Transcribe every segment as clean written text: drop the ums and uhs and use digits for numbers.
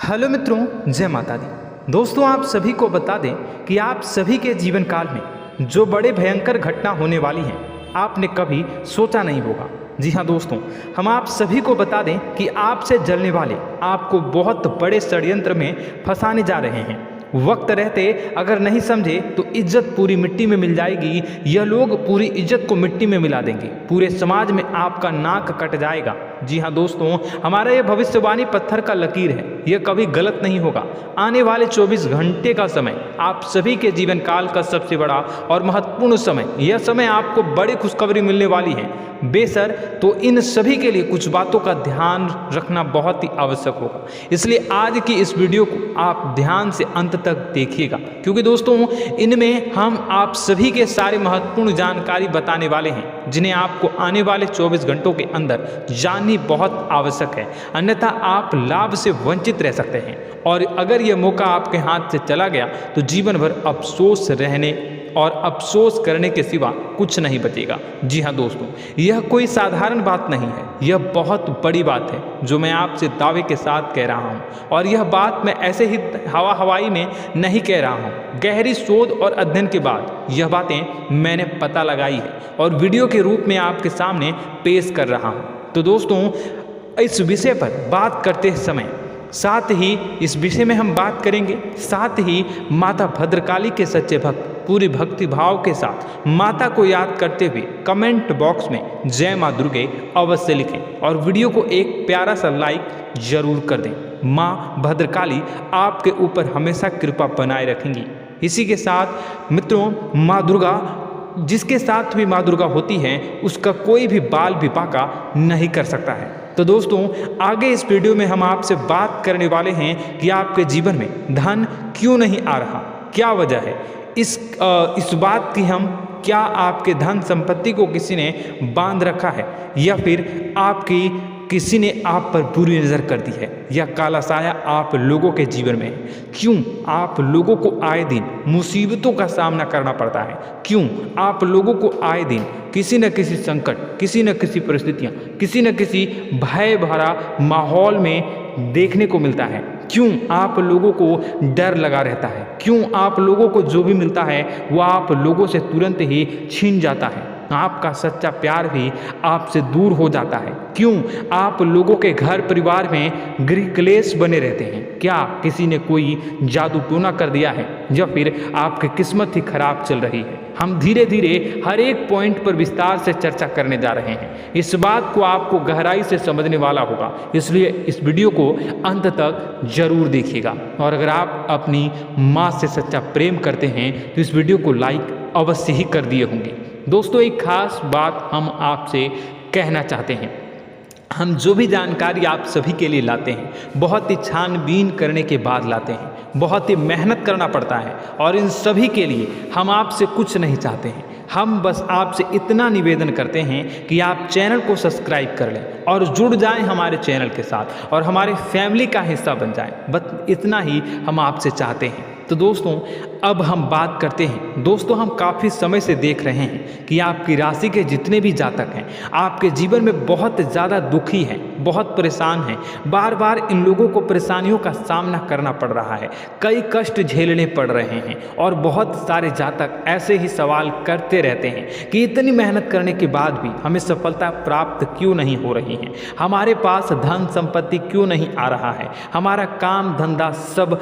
Hello मित्रों, जय माता दी। दोस्तों, आप सभी को बता दें कि आप सभी के जीवन काल में जो बड़े भयंकर घटना होने वाली हैं, आपने कभी सोचा नहीं होगा। जी हाँ दोस्तों, हम आप सभी को बता दें कि आपसे जलने वाले आपको बहुत बड़े षड्यंत्र में फंसाने जा रहे हैं। वक्त रहते अगर नहीं समझे तो इज्जत पूरी मिट्टी में मिल जाएगी। यह लोग पूरी इज्जत को मिट्टी में मिला देंगे। पूरे समाज में आपका नाक कट जाएगा। जी हाँ दोस्तों, हमारा यह भविष्यवाणी पत्थर का लकीर है, यह कभी गलत नहीं होगा। आने वाले 24 घंटे का समय आप सभी के जीवन काल का सबसे बड़ा और महत्वपूर्ण समय। यह समय आपको बड़ी खुशखबरी मिलने वाली है बेसर, तो इन सभी के लिए कुछ बातों का ध्यान रखना बहुत ही आवश्यक होगा। इसलिए आज की इस वीडियो को आप ध्यान से अंत तक देखिएगा, क्योंकि दोस्तों इनमें हम आप सभी के सारे महत्वपूर्ण जानकारी बताने वाले हैं, जिन्हें आपको आने वाले 24 घंटों के अंदर जाननी बहुत आवश्यक है। अन्यथा आप लाभ से वंचित रह सकते हैं, और अगर यह मौका आपके हाथ से चला गया तो जीवन भर अफसोस रहने और अफसोस करने के सिवा कुछ नहीं बचेगा। जी हाँ दोस्तों, यह कोई साधारण बात नहीं है, यह बहुत बड़ी बात है जो मैं आपसे दावे के साथ कह रहा हूँ। और यह बात मैं ऐसे ही हवाई में नहीं कह रहा हूँ। गहरी शोध और अध्ययन के बाद यह बातें मैंने पता लगाई है और वीडियो के रूप में आपके सामने पेश कर रहा हूँ। तो दोस्तों, इस विषय पर बात करते समय साथ ही इस विषय में हम बात करेंगे, साथ ही माता भद्रकाली के सच्चे भक्त पूरी भक्ति भाव के साथ माता को याद करते हुए कमेंट बॉक्स में जय माँ दुर्गे अवश्य लिखें और वीडियो को एक प्यारा सा लाइक जरूर कर दें। माँ भद्रकाली आपके ऊपर हमेशा कृपा बनाए रखेंगी। इसी के साथ मित्रों, माँ दुर्गा, जिसके साथ भी माँ दुर्गा होती है उसका कोई भी बाल भी बांका नहीं कर सकता है। तो दोस्तों, आगे इस वीडियो में हम आपसे बात करने वाले हैं कि आपके जीवन में धन क्यों नहीं आ रहा, क्या वजह है इस बात की। हम क्या आपके धन संपत्ति को किसी ने बांध रखा है, या फिर आपकी किसी ने आप पर बुरी नज़र कर दी है, या काला साया आप लोगों के जीवन में है। क्यों आप लोगों को आए दिन मुसीबतों का सामना करना पड़ता है, क्यों आप लोगों को आए दिन किसी न किसी संकट, किसी न किसी परिस्थितियाँ, किसी न किसी भय भरा माहौल में देखने को मिलता है, क्यों आप लोगों को डर लगा रहता है, क्यों आप लोगों को जो भी मिलता है वो आप लोगों से तुरंत ही छीन जाता है, आपका सच्चा प्यार भी आपसे दूर हो जाता है, क्यों आप लोगों के घर परिवार में गृह क्लेश बने रहते हैं। क्या किसी ने कोई जादू टोना कर दिया है, या फिर आपकी किस्मत ही खराब चल रही है। हम धीरे धीरे हर एक पॉइंट पर विस्तार से चर्चा करने जा रहे हैं। इस बात को आपको गहराई से समझने वाला होगा, इसलिए इस वीडियो को अंत तक जरूर देखिएगा। और अगर आप अपनी माँ से सच्चा प्रेम करते हैं तो इस वीडियो को लाइक अवश्य ही कर दिए होंगे। दोस्तों, एक खास बात हम आपसे कहना चाहते हैं। हम जो भी जानकारी आप सभी के लिए लाते हैं, बहुत ही छानबीन करने के बाद लाते हैं, बहुत ही मेहनत करना पड़ता है, और इन सभी के लिए हम आपसे कुछ नहीं चाहते हैं। हम बस आपसे इतना निवेदन करते हैं कि आप चैनल को सब्सक्राइब कर लें और जुड़ जाएं हमारे चैनल के साथ और हमारे फैमिली का हिस्सा बन जाएं। बस इतना ही हम आपसे चाहते हैं। तो दोस्तों, अब हम बात करते हैं। दोस्तों, हम काफ़ी समय से देख रहे हैं कि आपकी राशि के जितने भी जातक हैं आपके जीवन में बहुत ज़्यादा दुखी हैं, बहुत परेशान हैं। बार बार इन लोगों को परेशानियों का सामना करना पड़ रहा है, कई कष्ट झेलने पड़ रहे हैं, और बहुत सारे जातक ऐसे ही सवाल करते रहते हैं कि इतनी मेहनत करने के बाद भी हमें सफलता प्राप्त क्यों नहीं हो रही है, हमारे पास धन संपत्ति क्यों नहीं आ रहा है, हमारा काम धंधा सब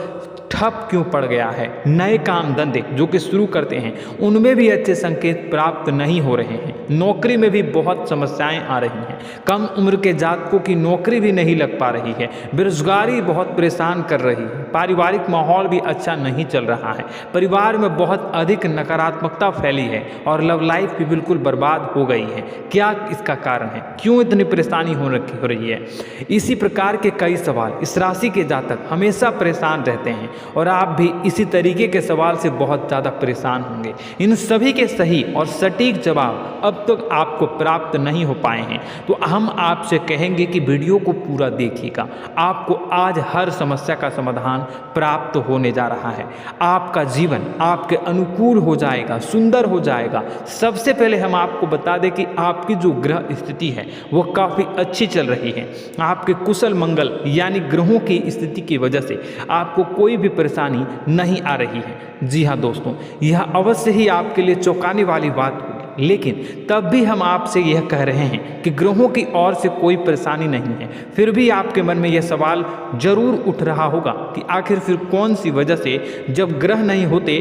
ठप क्यों पड़ गया है, नए काम धंधे जो कि शुरू करते हैं उनमें भी अच्छे संकेत प्राप्त नहीं हो रहे हैं, नौकरी में भी बहुत समस्याएं आ रही हैं, कम उम्र के जातकों की नौकरी भी नहीं लग पा रही है, बेरोजगारी बहुत परेशान कर रही है, पारिवारिक माहौल भी अच्छा नहीं चल रहा है, परिवार में बहुत अधिक नकारात्मकता फैली है, और लव लाइफ भी बिल्कुल बर्बाद हो गई है। क्या इसका कारण है, क्यों इतनी परेशानी हो रही है? इसी प्रकार के कई सवाल इस राशि के जातक हमेशा परेशान रहते हैं, और आप भी इसी तरीके के सवाल से बहुत ज़्यादा परेशान होंगे। इन सभी के सही और सटीक जवाब अब तक आपको प्राप्त नहीं हो पाए हैं, तो हम आपसे कहेंगे कि वीडियो को पूरा देखिएगा। आपको आज हर समस्या का समाधान प्राप्त होने जा रहा है। आपका जीवन आपके अनुकूल हो जाएगा, सुंदर हो जाएगा। सबसे पहले हम आपको बता दें कि आपकी जो ग्रह स्थिति है वो काफ़ी अच्छी चल रही है। आपके कुशल मंगल यानी ग्रहों की स्थिति की वजह से आपको कोई भी परेशानी नहीं आ रही है। जी हाँ दोस्तों, यह अवश्य ही आपके लिए चौंकाने वाली बात होगी, लेकिन तब भी हम आपसे यह कह रहे हैं कि ग्रहों की ओर से कोई परेशानी नहीं है। फिर भी आपके मन में यह सवाल जरूर उठ रहा होगा कि आखिर फिर कौन सी वजह से, जब ग्रह नहीं होते,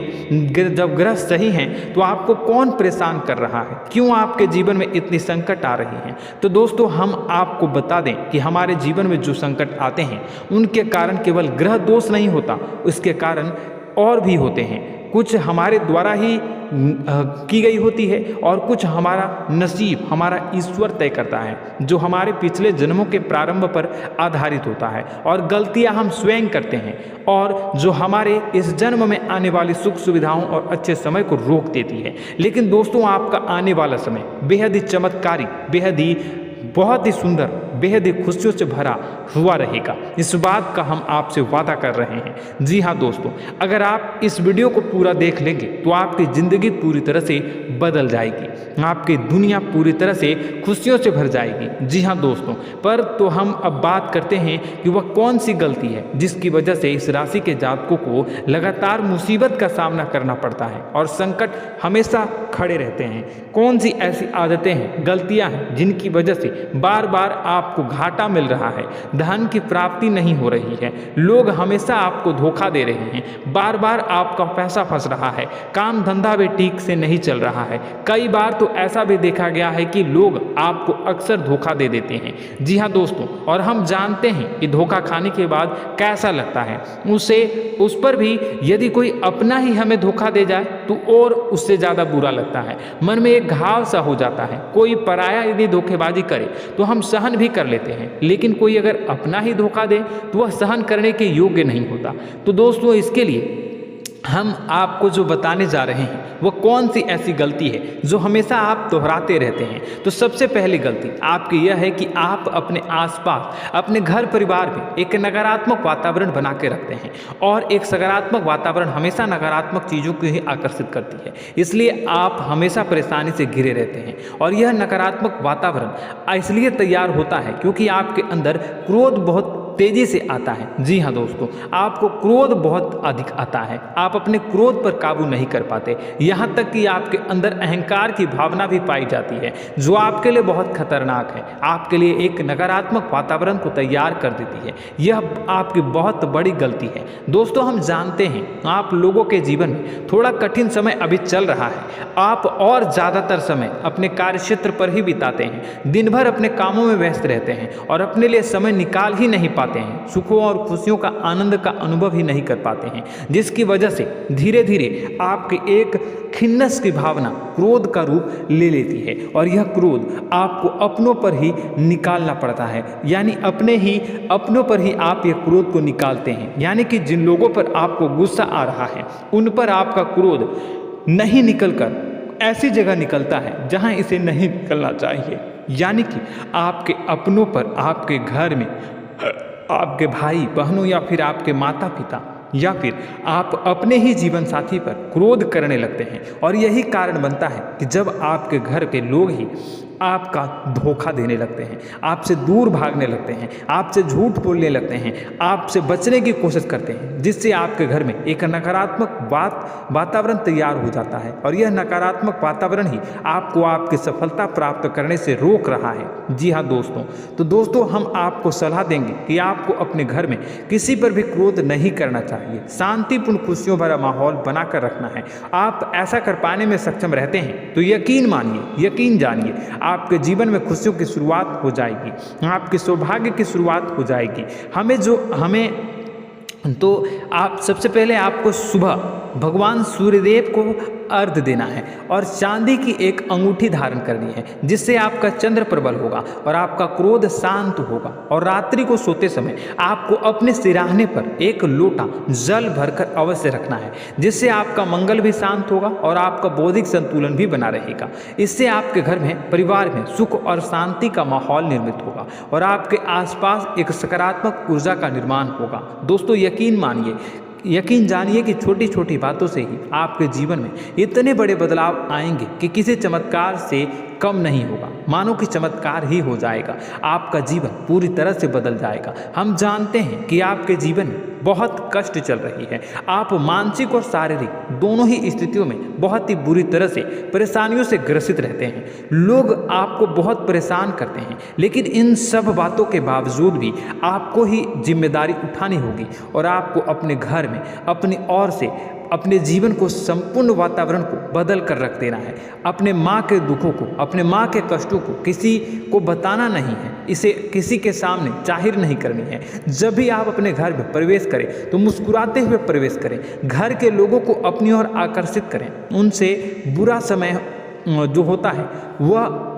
जब ग्रह सही हैं, तो आपको कौन परेशान कर रहा है, क्यों आपके जीवन में इतनी संकट आ रही हैं। तो दोस्तों, हम आपको बता दें कि हमारे जीवन में जो संकट आते हैं उनके कारण केवल ग्रह दोष नहीं होता, उसके कारण और भी होते हैं। कुछ हमारे द्वारा ही की गई होती है और कुछ हमारा नसीब, हमारा ईश्वर तय करता है, जो हमारे पिछले जन्मों के प्रारंभ पर आधारित होता है। और गलतियां हम स्वयं करते हैं और जो हमारे इस जन्म में आने वाली सुख सुविधाओं और अच्छे समय को रोक देती है। लेकिन दोस्तों, आपका आने वाला समय बेहद ही चमत्कारी, बेहद ही बहुत ही सुंदर, बेहद ही खुशियों से भरा हुआ रहेगा। इस बात का हम आपसे वादा कर रहे हैं। जी हाँ दोस्तों, अगर आप इस वीडियो को पूरा देख लेंगे तो आपकी ज़िंदगी पूरी तरह से बदल जाएगी, आपकी दुनिया पूरी तरह से खुशियों से भर जाएगी। जी हाँ दोस्तों, पर तो हम अब बात करते हैं कि वह कौन सी गलती है जिसकी वजह से इस राशि के जातकों को लगातार मुसीबत का सामना करना पड़ता है और संकट हमेशा खड़े रहते हैं। कौन सी ऐसी आदतें हैं, गलतियाँ हैं जिनकी वजह से बार बार आपको घाटा मिल रहा है, धन की प्राप्ति नहीं हो रही है, लोग हमेशा आपको धोखा दे रहे हैं, बार बार आपका पैसा फंस रहा है, काम धंधा भी ठीक से नहीं चल रहा है। कई बार तो ऐसा भी देखा गया है कि लोग आपको अक्सर धोखा दे देते हैं। जी हाँ दोस्तों, और हम जानते हैं कि धोखा खाने के बाद कैसा लगता है। उस पर भी यदि कोई अपना ही हमें धोखा दे जाए तो और उससे ज़्यादा बुरा लगता है, मन में एक घाव सा हो जाता है। कोई पराया यदि धोखेबाजी करे तो हम सहन भी कर लेते हैं, लेकिन कोई अगर अपना ही धोखा दे तो वह सहन करने के योग्य नहीं होता। तो दोस्तों, इसके लिए हम आपको जो बताने जा रहे हैं वो कौन सी ऐसी गलती है जो हमेशा आप दोहराते रहते हैं। तो सबसे पहली गलती आपकी यह है कि आप अपने आसपास, अपने घर परिवार में एक नकारात्मक वातावरण बना के रखते हैं, और एक सकारात्मक वातावरण हमेशा नकारात्मक चीज़ों को ही आकर्षित करती है। इसलिए आप हमेशा परेशानी से घिरे रहते हैं, और यह नकारात्मक वातावरण इसलिए तैयार होता है क्योंकि आपके अंदर क्रोध बहुत तेजी से आता है। जी हाँ दोस्तों, आपको क्रोध बहुत अधिक आता है, आप अपने क्रोध पर काबू नहीं कर पाते, यहाँ तक कि आपके अंदर अहंकार की भावना भी पाई जाती है, जो आपके लिए बहुत खतरनाक है, आपके लिए एक नकारात्मक वातावरण को तैयार कर देती है। यह आपकी बहुत बड़ी गलती है। दोस्तों, हम जानते हैं आप लोगों के जीवन में थोड़ा कठिन समय अभी चल रहा है, आप और ज़्यादातर समय अपने कार्यक्षेत्र पर ही बिताते हैं, दिन भर अपने कामों में व्यस्त रहते हैं और अपने लिए समय निकाल ही नहीं पाते हैं, सुखों और खुशियों का आनंद का अनुभव ही नहीं कर पाते हैं, जिसकी वजह से धीरे धीरे आपकी एक खिन्नस की भावना क्रोध का रूप ले लेती है, और यह क्रोध आपको अपनों पर ही निकालना पड़ता है। यानी अपनों पर ही आप यह क्रोध को निकालते हैं, यानी कि जिन लोगों पर आपको गुस्सा आ रहा है उन पर आपका क्रोध नहीं निकलकर ऐसी जगह निकलता है जहां इसे नहीं निकलना चाहिए। यानी कि आपके अपनों पर, आपके घर में आपके भाई बहनों या फिर आपके माता पिता या फिर आप अपने ही जीवन साथी पर क्रोध करने लगते हैं, और यही कारण बनता है कि जब आपके घर के लोग ही आपका धोखा देने लगते हैं, आपसे दूर भागने लगते हैं, आपसे झूठ बोलने लगते हैं, आपसे बचने की कोशिश करते हैं, जिससे आपके घर में एक नकारात्मक वातावरण तैयार हो जाता है, और यह नकारात्मक वातावरण ही आपको आपकी सफलता प्राप्त करने से रोक रहा है। जी हाँ दोस्तों, तो दोस्तों, हम आपको सलाह देंगे कि आपको अपने घर में किसी पर भी क्रोध नहीं करना चाहिए, शांतिपूर्ण खुशियों भरा माहौल बनाकर रखना है। आप ऐसा कर पाने में सक्षम रहते हैं तो यकीन मानिए, यकीन जानिए, आपके जीवन में खुशियों की शुरुआत हो जाएगी, आपके सौभाग्य की शुरुआत हो जाएगी। तो आप सबसे पहले आपको सुबह भगवान सूर्यदेव को अर्घ देना है और चांदी की एक अंगूठी धारण करनी है, जिससे आपका चंद्र प्रबल होगा और आपका क्रोध शांत होगा। और रात्रि को सोते समय आपको अपने सिरहाने पर एक लोटा जल भरकर अवश्य रखना है, जिससे आपका मंगल भी शांत होगा और आपका बौद्धिक संतुलन भी बना रहेगा। इससे आपके घर में, परिवार में सुख और शांति का माहौल निर्मित होगा और आपके आसपास एक सकारात्मक ऊर्जा का निर्माण होगा। दोस्तों यकीन जानिए कि छोटी छोटी बातों से ही आपके जीवन में इतने बड़े बदलाव आएंगे कि किसी चमत्कार से कम नहीं होगा, मानो कि चमत्कार ही हो जाएगा। आपका जीवन पूरी तरह से बदल जाएगा। हम जानते हैं कि आपके जीवन में बहुत कष्ट चल रही है, आप मानसिक और शारीरिक दोनों ही स्थितियों में बहुत ही बुरी तरह से परेशानियों से ग्रसित रहते हैं। लोग आपको बहुत परेशान करते हैं, लेकिन इन सब बातों के बावजूद भी आपको ही जिम्मेदारी उठानी होगी और आपको अपने घर में अपनी ओर से अपने जीवन को, संपूर्ण वातावरण को बदल कर रख देना है। अपने माँ के दुखों को, अपने माँ के कष्टों को किसी को बताना नहीं है, इसे किसी के सामने जाहिर नहीं करनी है। जब भी आप अपने घर में प्रवेश करें तो मुस्कुराते हुए प्रवेश करें, घर के लोगों को अपनी ओर आकर्षित करें। उनसे बुरा समय जो होता है वह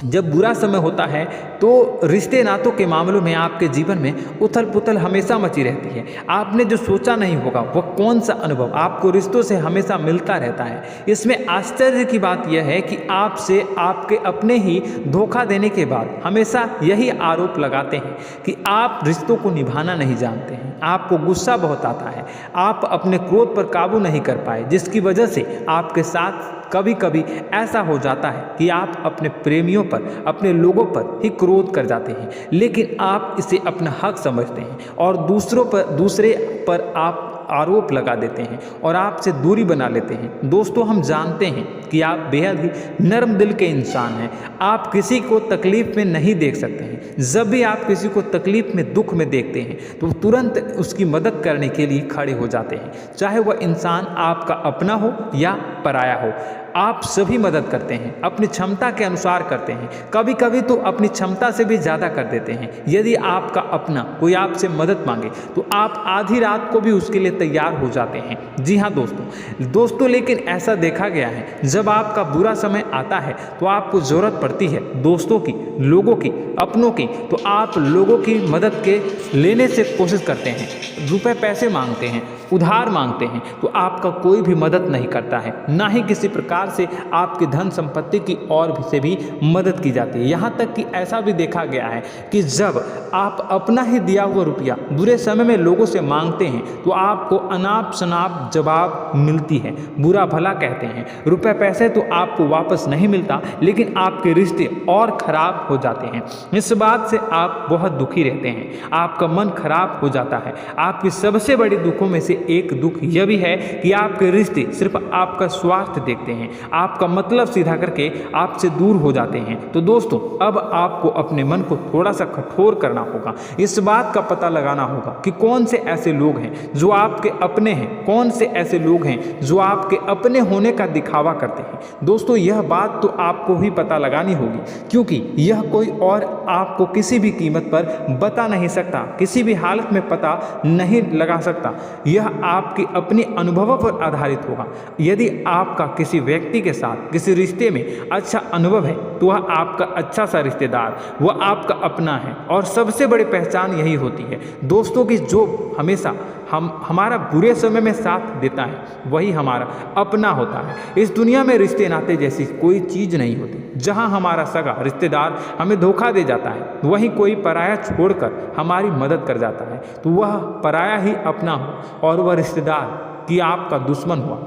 जब बुरा समय होता है तो रिश्ते नातों के मामलों में आपके जीवन में उथल पुथल हमेशा मची रहती है। आपने जो सोचा नहीं होगा वह कौन सा अनुभव आपको रिश्तों से हमेशा मिलता रहता है। इसमें आश्चर्य की बात यह है कि आपसे आपके अपने ही धोखा देने के बाद हमेशा यही आरोप लगाते हैं कि आप रिश्तों को निभाना नहीं जानते हैं, आपको गुस्सा बहुत आता है, आप अपने क्रोध पर काबू नहीं कर पाए, जिसकी वजह से आपके साथ कभी कभी ऐसा हो जाता है कि आप अपने प्रेमियों पर, अपने लोगों पर ही क्रोध कर जाते हैं, लेकिन आप इसे अपना हक समझते हैं और दूसरे पर आप आरोप लगा देते हैं और आपसे दूरी बना लेते हैं। दोस्तों हम जानते हैं कि आप बेहद ही नर्म दिल के इंसान हैं। आप किसी को तकलीफ में नहीं देख सकते हैं। जब भी आप किसी को तकलीफ में, दुख में देखते हैं तो तुरंत उसकी मदद करने के लिए खड़े हो जाते हैं, चाहे वह इंसान आपका अपना हो या पराया हो। आप सभी मदद करते हैं, अपनी क्षमता के अनुसार करते हैं, कभी कभी तो अपनी क्षमता से भी ज़्यादा कर देते हैं। यदि आपका अपना कोई आपसे मदद मांगे तो आप आधी रात को भी उसके लिए तैयार हो जाते हैं। जी हाँ दोस्तों, लेकिन ऐसा देखा गया है जब आपका बुरा समय आता है तो आपको ज़रूरत पड़ती है दोस्तों की, लोगों की, अपनों की, तो आप लोगों की मदद के लेने से कोशिश करते हैं, रुपए पैसे मांगते हैं, उधार मांगते हैं, तो आपका कोई भी मदद नहीं करता है, ना ही किसी प्रकार से आपकी धन संपत्ति की ओर से भी मदद की जाती है। यहाँ तक कि ऐसा भी देखा गया है कि जब आप अपना ही दिया हुआ रुपया बुरे समय में लोगों से मांगते हैं तो आपको अनाप शनाप जवाब मिलती है, बुरा भला कहते हैं। रुपए पैसे तो आपको वापस नहीं मिलता, लेकिन आपके रिश्ते और खराब हो जाते हैं। इस बात से आप बहुत दुखी रहते हैं, आपका मन खराब हो जाता है। आपकी सबसे बड़ी दुखों में से एक दुख यह भी है कि आपके रिश्ते सिर्फ आपका स्वार्थ देखते हैं, आपका मतलब सीधा करके आपसे दूर हो जाते हैं। तो दोस्तों अब आपको अपने मन को थोड़ा सा कठोर करना होगा, इस बात का पता लगाना होगा कि कौन से ऐसे लोग हैं जो आपके अपने हैं, कौन से ऐसे लोग हैं जो आपके अपने होने का दिखावा करते हैं। दोस्तों यह बात तो आपको ही पता लगानी होगी, क्योंकि यह कोई और आपको किसी भी कीमत पर बता नहीं सकता, किसी भी हालत में पता नहीं लगा सकता। यह आपके अपने अनुभवों पर आधारित होगा। यदि आपका किसी व्यक्ति के साथ किसी रिश्ते में अच्छा अनुभव है तो वह आपका अच्छा सा रिश्तेदार, वह आपका अपना है, और सबसे बड़ी पहचान यही होती है दोस्तों की, जो हमेशा हमारा बुरे समय में साथ देता है वही हमारा अपना होता है। इस दुनिया में रिश्ते नाते जैसी कोई चीज़ नहीं होती। जहां हमारा सगा रिश्तेदार हमें धोखा दे जाता है, वहीं कोई पराया छोड़कर हमारी मदद कर जाता है, तो वह पराया ही अपना हो और वह रिश्तेदार कि आपका दुश्मन हुआ।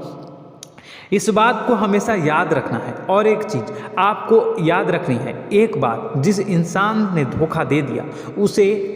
इस बात को हमेशा याद रखना है। और एक चीज़ आपको याद रखनी है, एक बात, जिस इंसान ने धोखा दे दिया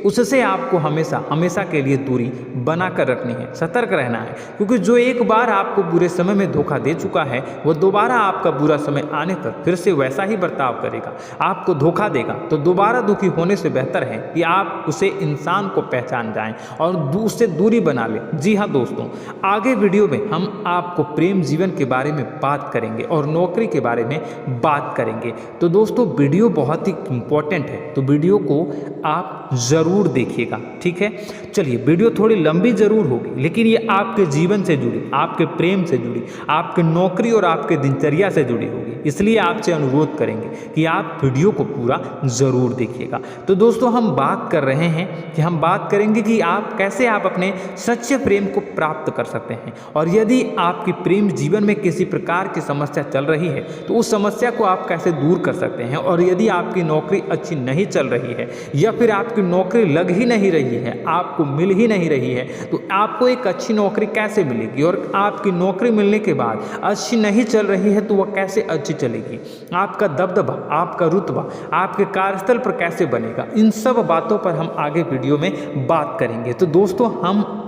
उससे आपको हमेशा के लिए दूरी बना कर रखनी है, सतर्क रहना है, क्योंकि जो एक बार आपको बुरे समय में धोखा दे चुका है वह दोबारा आपका बुरा समय आने पर फिर से वैसा ही बर्ताव करेगा, आपको धोखा देगा। तो दोबारा दुखी होने से बेहतर है कि आप उसे इंसान को पहचान जाएं और उससे दूरी बना लें। जी हाँ दोस्तों, आगे वीडियो में हम आपको प्रेम जीवन के बारे बारे में बात करेंगे और नौकरी के बारे में बात करेंगे। तो दोस्तों वीडियो बहुत ही इम्पोर्टेंट है, तो वीडियो को आप ज़रूर देखिएगा, ठीक है। चलिए, वीडियो थोड़ी लंबी ज़रूर होगी, लेकिन ये आपके जीवन से जुड़ी, आपके प्रेम से जुड़ी, आपके नौकरी और आपके दिनचर्या से जुड़ी होगी, इसलिए आपसे अनुरोध करेंगे कि आप वीडियो को पूरा ज़रूर देखिएगा। तो दोस्तों, हम बात कर रहे हैं कि हम बात करेंगे कि आप कैसे आप अपने सच्चे प्रेम को प्राप्त कर सकते हैं, और यदि आपकी प्रेम जीवन में किसी प्रकार की समस्या चल रही है तो उस समस्या को आप कैसे दूर कर सकते हैं, और यदि आपकी नौकरी अच्छी नहीं चल रही है या फिर आपकी नौकरी लग ही नहीं रही है, आपको मिल ही नहीं रही है, तो आपको एक अच्छी नौकरी कैसे मिलेगी, और आपकी नौकरी मिलने के बाद अच्छी नहीं चल रही है तो वह कैसे अच्छी चलेगी, आपका दबदबा, आपका रुतबा आपके कार्यस्थल पर कैसे बनेगा, इन सब बातों पर हम आगे वीडियो में बात करेंगे। तो दोस्तों,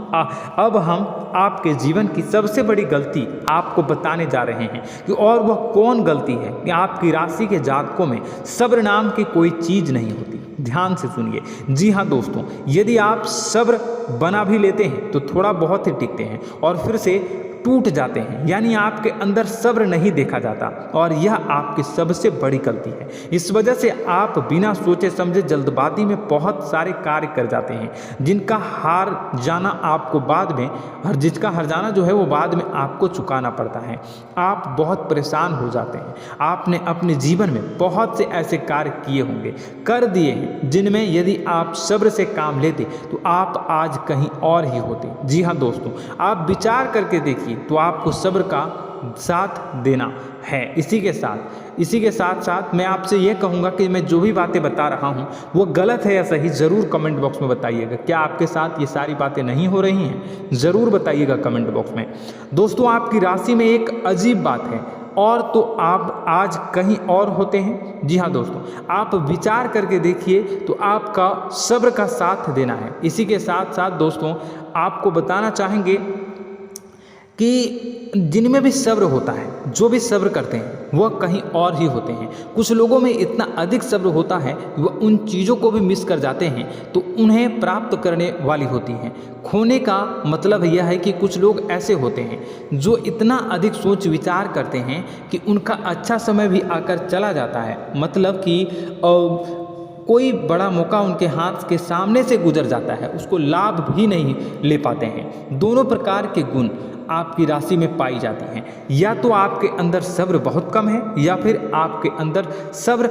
अब हम आपके जीवन की सबसे बड़ी गलती आपको बताने जा रहे हैं कि और वह कौन गलती है कि आपकी राशि के जातकों में सब्र नाम की कोई चीज़ नहीं होती। ध्यान से सुनिए। जी हाँ दोस्तों, यदि आप सब्र बना भी लेते हैं तो थोड़ा बहुत ही टिकते हैं और फिर से टूट जाते हैं, यानी आपके अंदर सब्र नहीं देखा जाता, और यह आपकी सबसे बड़ी गलती है। इस वजह से आप बिना सोचे समझे जल्दबाजी में बहुत सारे कार्य कर जाते हैं, जिनका हार जाना आपको बाद में, और जिसका हर जाना जो है वो बाद में आपको चुकाना पड़ता है। आप बहुत परेशान हो जाते हैं। आपने अपने जीवन में बहुत से ऐसे कार्य किए होंगे, कर दिए हैं, जिनमें यदि आप सब्र से काम लेते तो आप आज कहीं और ही होते। जी हाँ दोस्तों, आप विचार करके देखिए तो आपको सब्र का साथ देना है। इसी के साथ साथ मैं आपसे ये कहूँगा कि मैं जो भी बातें बता रहा हूँ वो गलत है या सही, ज़रूर कमेंट बॉक्स में बताइएगा। क्या आपके साथ ये सारी बातें नहीं हो रही हैं? ज़रूर बताइएगा कमेंट बॉक्स में। दोस्तों, आपकी राशि में एक अजीब बात है, और तो आप आज कहीं और होते हैं। जी हाँ दोस्तों, आप विचार करके देखिए तो आपका सब्र का साथ देना है। इसी के साथ साथ दोस्तों, आपको बताना चाहेंगे कि जिनमें भी सब्र होता है, जो भी सब्र करते हैं वह कहीं और ही होते हैं। कुछ लोगों में इतना अधिक सब्र होता है कि वह उन चीज़ों को भी मिस कर जाते हैं तो उन्हें प्राप्त करने वाली होती हैं। खोने का मतलब यह है कि कुछ लोग ऐसे होते हैं जो इतना अधिक सोच विचार करते हैं कि उनका अच्छा समय भी आकर चला जाता है, मतलब कि कोई बड़ा मौका उनके हाथ के सामने से गुजर जाता है, उसको लाभ भी नहीं ले पाते हैं। दोनों प्रकार के गुण आपकी राशि में पाई जाती हैं। या तो आपके अंदर सब्र बहुत कम है, या फिर आपके अंदर सब्र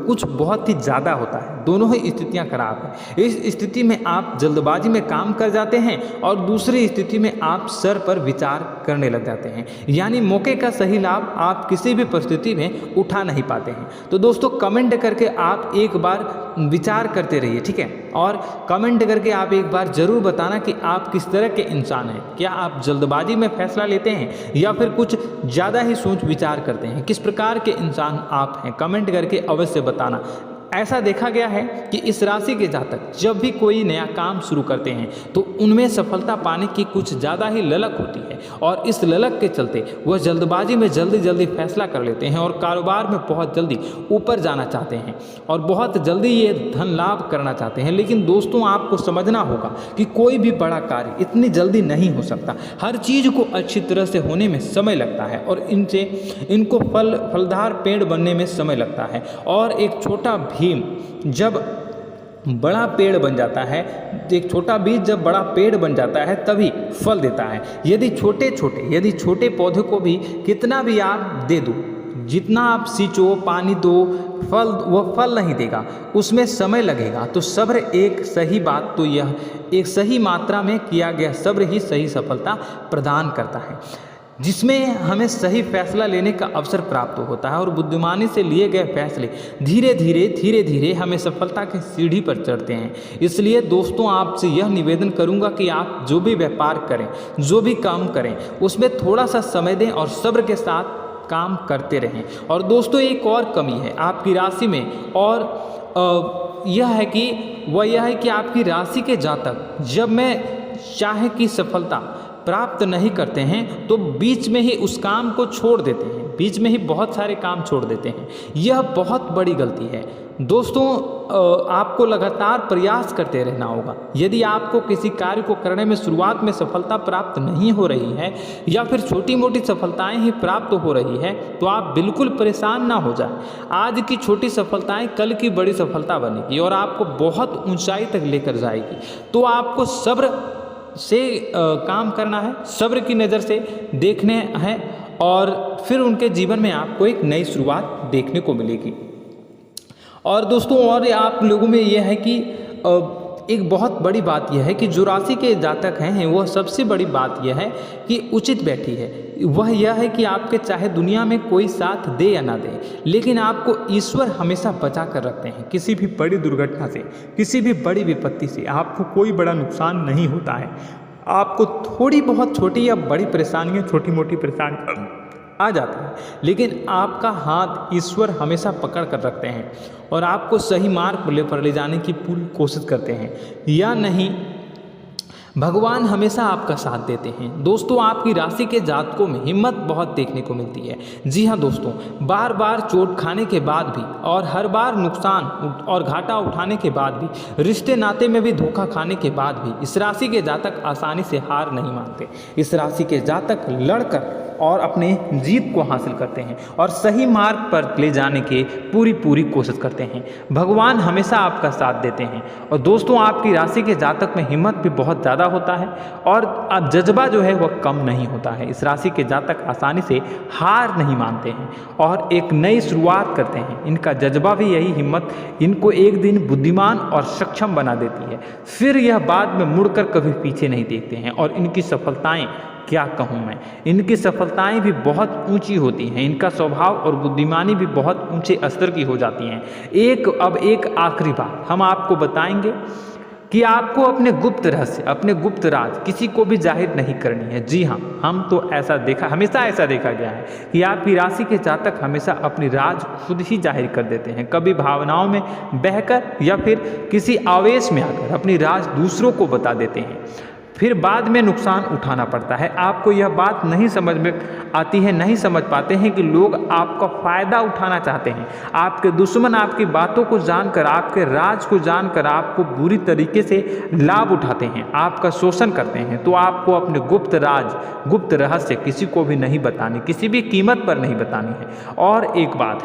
कुछ बहुत ही ज़्यादा होता है। दोनों ही स्थितियां खराब है। इस स्थिति में आप जल्दबाजी में काम कर जाते हैं, और दूसरी स्थिति में आप सर पर विचार करने लग जाते हैं, यानी मौके का सही लाभ आप किसी भी परिस्थिति में उठा नहीं पाते हैं। तो दोस्तों, कमेंट करके आप एक बार विचार करते रहिए, ठीक है, और कमेंट करके आप एक बार ज़रूर बताना कि आप किस तरह के इंसान हैं। क्या आप जल्दबाजी में फैसला लेते हैं या फिर कुछ ज़्यादा ही सोच विचार करते हैं? किस प्रकार के इंसान आप हैं? कमेंट करके अवश्य बताना। ऐसा देखा गया है कि इस राशि के जातक जब भी कोई नया काम शुरू करते हैं तो उनमें सफलता पाने की कुछ ज़्यादा ही ललक होती है, और इस ललक के चलते वह जल्दबाजी में जल्दी फैसला कर लेते हैं और कारोबार में बहुत जल्दी ऊपर जाना चाहते हैं और बहुत जल्दी ये धन लाभ करना चाहते हैं। लेकिन दोस्तों, आपको समझना होगा कि कोई भी बड़ा कार्य इतनी जल्दी नहीं हो सकता। हर चीज़ को अच्छी तरह से होने में समय लगता है, और इनको फलदार पेड़ बनने में समय लगता है। और एक छोटा भीम जब बड़ा पेड़ बन जाता है, एक छोटा बीज जब बड़ा पेड़ बन जाता है तभी फल देता है। यदि छोटे पौधे को भी कितना भी आप दे दो, जितना आप सींचो, पानी दो, वह फल नहीं देगा, उसमें समय लगेगा। तो सब्र एक सही बात, तो यह एक सही मात्रा में किया गया सब्र ही सही सफलता प्रदान करता है, जिसमें हमें सही फैसला लेने का अवसर प्राप्त होता है, और बुद्धिमानी से लिए गए फैसले धीरे धीरे हमें सफलता की सीढ़ी पर चढ़ते हैं। इसलिए दोस्तों, आपसे यह निवेदन करूंगा कि आप जो भी व्यापार करें, जो भी काम करें, उसमें थोड़ा सा समय दें और सब्र के साथ काम करते रहें। और दोस्तों, एक और कमी है आपकी राशि में, और यह है कि आपकी राशि के जातक जब में चाहे की सफलता प्राप्त नहीं करते हैं तो बीच में ही उस काम को छोड़ देते हैं, बीच में ही बहुत सारे काम छोड़ देते हैं। यह बहुत बड़ी गलती है दोस्तों। आपको लगातार प्रयास करते रहना होगा। यदि आपको किसी कार्य को करने में शुरुआत में सफलता प्राप्त नहीं हो रही है या फिर छोटी मोटी सफलताएं ही प्राप्त हो रही है तो आप बिल्कुल परेशान ना हो जाए। आज की छोटी सफलताएं कल की बड़ी सफलता बनेगी और आपको बहुत ऊंचाई तक लेकर जाएगी। तो आपको सब्र से काम करना है, सब्र की नज़र से देखने हैं और फिर उनके जीवन में आपको एक नई शुरुआत देखने को मिलेगी। और दोस्तों और आप लोगों में यह है कि एक बहुत बड़ी बात यह है कि जो राशि के जातक हैं वह सबसे बड़ी बात यह है कि उचित बैठी है। वह यह है कि आपके चाहे दुनिया में कोई साथ दे या ना दे, लेकिन आपको ईश्वर हमेशा बचा कर रखते हैं। किसी भी बड़ी दुर्घटना से, किसी भी बड़ी विपत्ति से आपको कोई बड़ा नुकसान नहीं होता है। आपको थोड़ी बहुत छोटी या बड़ी परेशानियाँ, छोटी मोटी परेशानी आ जाता है, लेकिन आपका हाथ ईश्वर हमेशा पकड़ कर रखते हैं और आपको सही मार्ग पर ले जाने की पूरी कोशिश करते हैं। या नहीं, भगवान हमेशा आपका साथ देते हैं। दोस्तों आपकी राशि के जातकों में हिम्मत बहुत देखने को मिलती है। जी हाँ दोस्तों, बार बार चोट खाने के बाद भी और हर बार नुकसान और घाटा उठाने के बाद भी, रिश्ते नाते में भी धोखा खाने के बाद भी इस राशि के जातक आसानी से हार नहीं मानते। इस राशि के जातक लड़कर और अपने जीत को हासिल करते हैं और सही मार्ग पर ले जाने की पूरी कोशिश करते हैं। भगवान हमेशा आपका साथ देते हैं। और दोस्तों आपकी राशि के जातक में हिम्मत भी बहुत ज़्यादा होता है और अब जज्बा जो है वह कम नहीं होता है। इस राशि के जातक आसानी से हार नहीं मानते हैं और एक नई शुरुआत करते हैं। इनका जज्बा भी यही हिम्मत इनको एक दिन बुद्धिमान और सक्षम बना देती है। फिर यह बाद में मुड़कर कभी पीछे नहीं देखते हैं और इनकी सफलताएं क्या कहूँ मैं, इनकी सफलताएं भी बहुत ऊंची होती हैं। इनका स्वभाव और बुद्धिमानी भी बहुत ऊंचे स्तर की हो जाती हैं। अब एक आखिरी बात हम आपको बताएंगे कि आपको अपने गुप्त रहस्य, अपने गुप्त राज किसी को भी जाहिर नहीं करनी है। जी हाँ, हम तो हमेशा ऐसा देखा गया है कि आपकी राशि के जातक हमेशा अपनी राज खुद ही जाहिर कर देते हैं। कभी भावनाओं में बहकर या फिर किसी आवेश में आकर अपनी राज दूसरों को बता देते हैं, फिर बाद में नुकसान उठाना पड़ता है। आपको यह बात नहीं समझ में आती है, नहीं समझ पाते हैं कि लोग आपका फ़ायदा उठाना चाहते हैं। आपके दुश्मन आपकी बातों को जानकर, आपके राज को जानकर आपको बुरी तरीके से लाभ उठाते हैं, आपका शोषण करते हैं। तो आपको अपने गुप्त राज, गुप्त रहस्य किसी को भी नहीं बतानी, किसी भी कीमत पर नहीं बतानी है। और एक बात,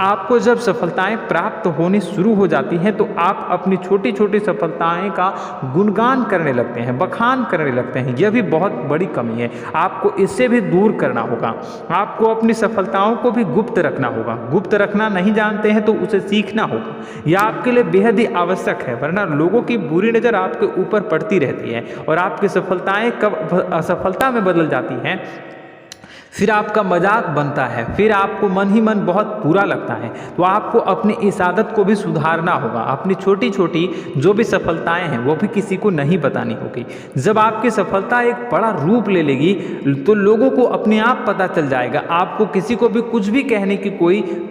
आपको जब सफलताएं प्राप्त होनी शुरू हो जाती हैं तो आप अपनी छोटी छोटी सफलताएं का गुणगान करने लगते हैं, बखान करने लगते हैं। यह भी बहुत बड़ी कमी है, आपको इससे भी दूर करना होगा। आपको अपनी सफलताओं को भी गुप्त रखना होगा। गुप्त रखना नहीं जानते हैं तो उसे सीखना होगा। यह आपके लिए बेहद ही आवश्यक है, वरना लोगों की बुरी नज़र आपके ऊपर पड़ती रहती है और आपकी सफलताएं कब असफलता में बदल जाती हैं, फिर आपका मजाक बनता है, फिर आपको मन ही मन बहुत बुरा लगता है। तो आपको अपनी इस आदत को भी सुधारना होगा। अपनी छोटी छोटी जो भी सफलताएं हैं वो भी किसी को नहीं बतानी होगी। जब आपकी सफलता एक बड़ा रूप ले लेगी तो लोगों को अपने आप पता चल जाएगा। आपको किसी को भी कुछ भी कहने की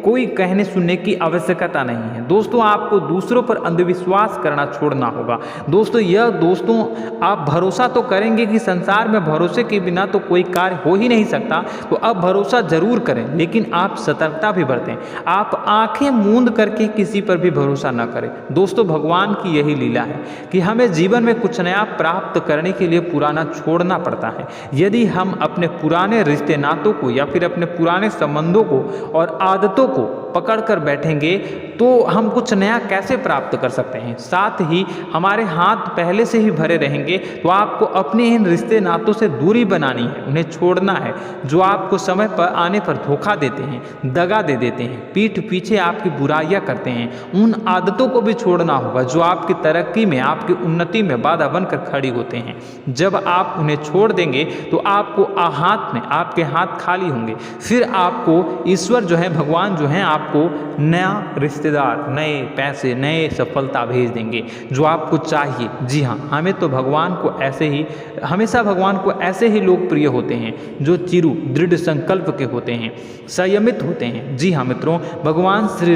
कोई कहने सुनने की आवश्यकता नहीं है। दोस्तों आपको दूसरों पर अंधविश्वास करना छोड़ना होगा। दोस्तों आप भरोसा तो करेंगे कि संसार में भरोसे के बिना तो कोई कार्य हो ही नहीं सकता, तो अब भरोसा जरूर करें, लेकिन आप सतर्कता भी बरतें। आप आंखें मूंद करके किसी पर भी भरोसा न करें। दोस्तों भगवान की यही लीला है कि हमें जीवन में कुछ नया प्राप्त करने के लिए पुराना छोड़ना पड़ता है। यदि हम अपने पुराने रिश्ते नातों को या फिर अपने पुराने संबंधों को और आदतों को पकड़ कर बैठेंगे तो हम कुछ नया कैसे प्राप्त कर सकते हैं। साथ ही हमारे हाथ पहले से ही भरे रहेंगे। तो आपको अपने इन रिश्ते नातों से दूरी बनानी है, उन्हें छोड़ना है जो आपको समय पर आने पर धोखा देते हैं, दगा दे देते हैं, पीठ पीछे आपकी बुराइयां करते हैं। उन आदतों को भी छोड़ना होगा जो आपकी तरक्की में, आपकी उन्नति में बाधा बनकर खड़ी होते हैं। जब आप उन्हें छोड़ देंगे तो आपको आपके हाथ खाली होंगे। फिर आपको ईश्वर जो है, भगवान जो है, आपको नया रिश्तेदार, नए पैसे, नए सफलता भेज देंगे जो आपको चाहिए। जी हाँ, हमें तो हमेशा भगवान को ऐसे ही लोग प्रिय होते हैं जो चिरु दृढ़ संकल्प के होते हैं, संयमित होते हैं। जी हाँ मित्रों, भगवान श्री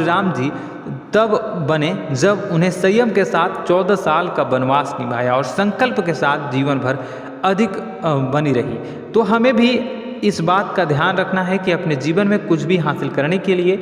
राम जी तब बने जब उन्हें संयम के साथ 14 साल का वनवास निभाया और संकल्प के साथ जीवन भर अधिक बनी रही। तो हमें भी इस बात का ध्यान रखना है कि अपने जीवन में कुछ भी हासिल करने के लिए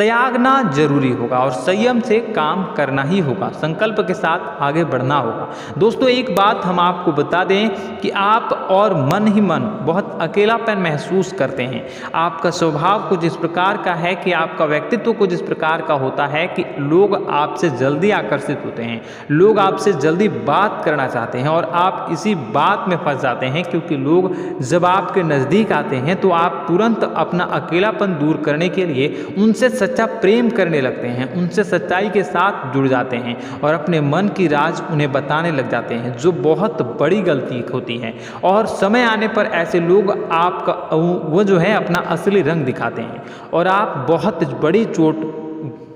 त्यागना जरूरी होगा और संयम से काम करना ही होगा, संकल्प के साथ आगे बढ़ना होगा। दोस्तों एक बात हम आपको बता दें कि आप और मन ही मन बहुत अकेलापन महसूस करते हैं। आपका स्वभाव कुछ इस प्रकार का है कि आपका व्यक्तित्व कुछ इस प्रकार का होता है कि लोग आपसे जल्दी आकर्षित होते हैं, लोग आपसे जल्दी बात करना चाहते हैं और आप इसी बात में फंस जाते हैं, क्योंकि लोग जब आपके नज़दीक आते हैं तो आप तुरंत अपना अकेलापन दूर करने के लिए उनसे सच्चा प्रेम करने लगते हैं, उनसे सच्चाई के साथ जुड़ जाते हैं और अपने मन की राज उन्हें बताने लग जाते हैं, जो बहुत बड़ी गलती होती है। और समय आने पर ऐसे लोग आपका वो जो है अपना असली रंग दिखाते हैं और आप बहुत बड़ी चोट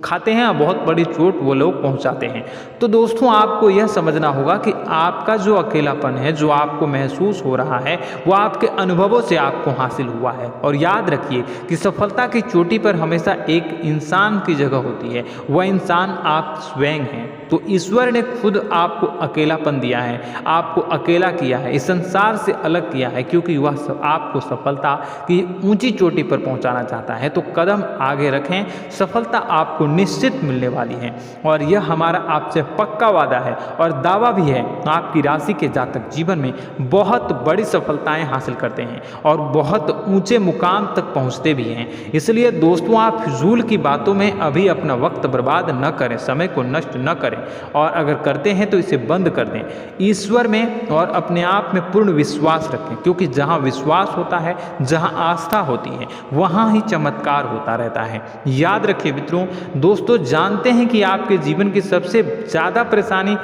खाते हैं और बहुत बड़ी चोट वो लोग पहुंचाते हैं। तो दोस्तों आपको यह समझना होगा कि आपका जो अकेलापन है, जो आपको महसूस हो रहा है, वो आपके अनुभवों से आपको हासिल हुआ है। और याद रखिए कि सफलता की चोटी पर हमेशा एक इंसान की जगह होती है, वह इंसान आप स्वयं हैं। तो ईश्वर ने खुद आपको अकेलापन दिया है, आपको अकेला किया है, इस संसार से अलग किया है, क्योंकि वह आपको सफलता की ऊंची चोटी पर पहुंचाना चाहता है। तो कदम आगे रखें, सफलता आपको निश्चित मिलने वाली है और यह हमारा आपसे पक्का वादा है और दावा भी है। आपकी राशि के जातक जीवन में बहुत बड़ी सफलताएं हासिल करते हैं और बहुत ऊंचे मुकाम तक पहुंचते भी हैं। इसलिए दोस्तों आप फिजूल की बातों में अभी अपना वक्त बर्बाद न करें, समय को नष्ट न करें और अगर करते हैं तो इसे बंद कर दें। ईश्वर में और अपने आप में पूर्ण विश्वास रखें, क्योंकि जहां विश्वास होता है, जहां आस्था होती है, वहां ही चमत्कार होता रहता है। याद रखिए मित्रों, दोस्तों जानते हैं कि आपके जीवन की सबसे ज़्यादा परेशानी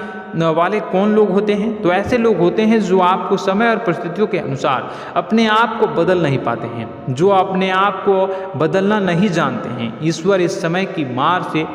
वाले कौन लोग होते हैं? तो ऐसे लोग होते हैं जो आपको समय और परिस्थितियों के अनुसार अपने आप को बदल नहीं पाते हैं, जो अपने आप को बदलना नहीं जानते हैं। ईश्वर इस समय की मार से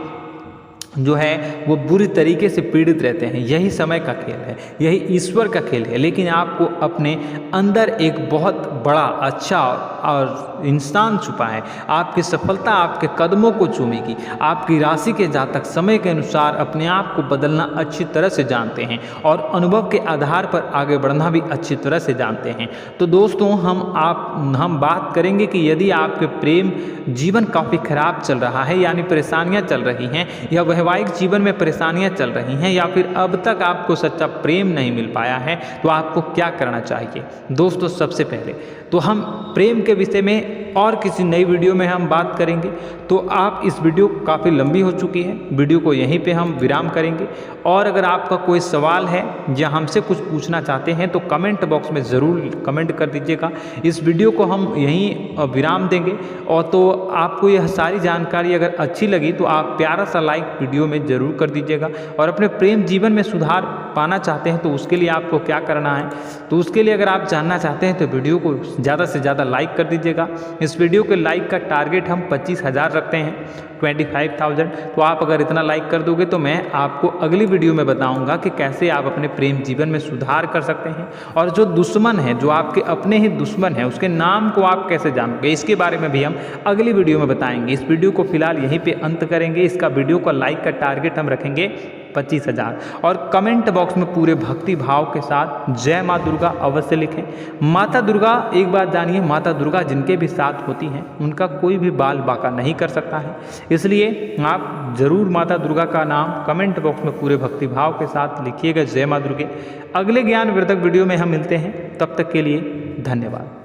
जो है वो बुरी तरीके से पीड़ित रहते हैं। यही समय का खेल है, यही ईश्वर का खेल है। लेकिन आपको अपने अंदर एक बहुत बड़ा अच्छा और इंसान छुपा है। आपकी सफलता आपके कदमों को चूमेगी। आपकी राशि के जातक समय के अनुसार अपने आप को बदलना अच्छी तरह से जानते हैं और अनुभव के आधार पर आगे बढ़ना भी अच्छी तरह से जानते हैं। तो दोस्तों हम बात करेंगे कि यदि आपके प्रेम जीवन काफ़ी खराब चल रहा है, यानी परेशानियां चल रही हैं, या वैवाहिक जीवन में परेशानियां चल रही हैं, या फिर अब तक आपको सच्चा प्रेम नहीं मिल पाया है, तो आपको क्या करना चाहिए? दोस्तों सबसे पहले तो हम प्रेम के विषय में और किसी नई वीडियो में हम बात करेंगे। तो आप इस वीडियो काफ़ी लंबी हो चुकी है, वीडियो को यहीं पे हम विराम करेंगे। और अगर आपका कोई सवाल है या हमसे कुछ पूछना चाहते हैं तो कमेंट बॉक्स में ज़रूर कमेंट कर दीजिएगा। इस वीडियो को हम यहीं विराम देंगे। और तो आपको यह सारी जानकारी अगर अच्छी लगी तो आप प्यारा सा लाइक वीडियो में ज़रूर कर दीजिएगा। और अपने प्रेम जीवन में सुधार पाना चाहते हैं तो उसके लिए आपको क्या करना है, तो उसके लिए अगर आप जानना चाहते हैं तो वीडियो को ज़्यादा से ज़्यादा लाइक कर दीजिएगा। इस वीडियो के लाइक का टारगेट हम 25,000 रखते हैं, 25,000। तो आप अगर इतना लाइक कर दोगे तो मैं आपको अगली वीडियो में बताऊंगा कि कैसे आप अपने प्रेम जीवन में सुधार कर सकते हैं। और जो दुश्मन है, जो आपके अपने ही दुश्मन है, उसके नाम को आप कैसे जानोगे, इसके बारे में भी हम अगली वीडियो में बताएंगे। इस वीडियो को फिलहाल यहीं पे अंत करेंगे। इसका वीडियो का लाइक का टारगेट हम रखेंगे 25,000। और कमेंट बॉक्स में पूरे भक्ति भाव के साथ जय माँ दुर्गा अवश्य लिखें। माता दुर्गा, एक बात जानिए, माता दुर्गा जिनके भी साथ होती हैं उनका कोई भी बाल बांका नहीं कर सकता है। इसलिए आप जरूर माता दुर्गा का नाम कमेंट बॉक्स में पूरे भक्ति भाव के साथ लिखिएगा, जय माँ दुर्गे। अगले ज्ञानवर्धक वीडियो में हम मिलते हैं, तब तक के लिए धन्यवाद।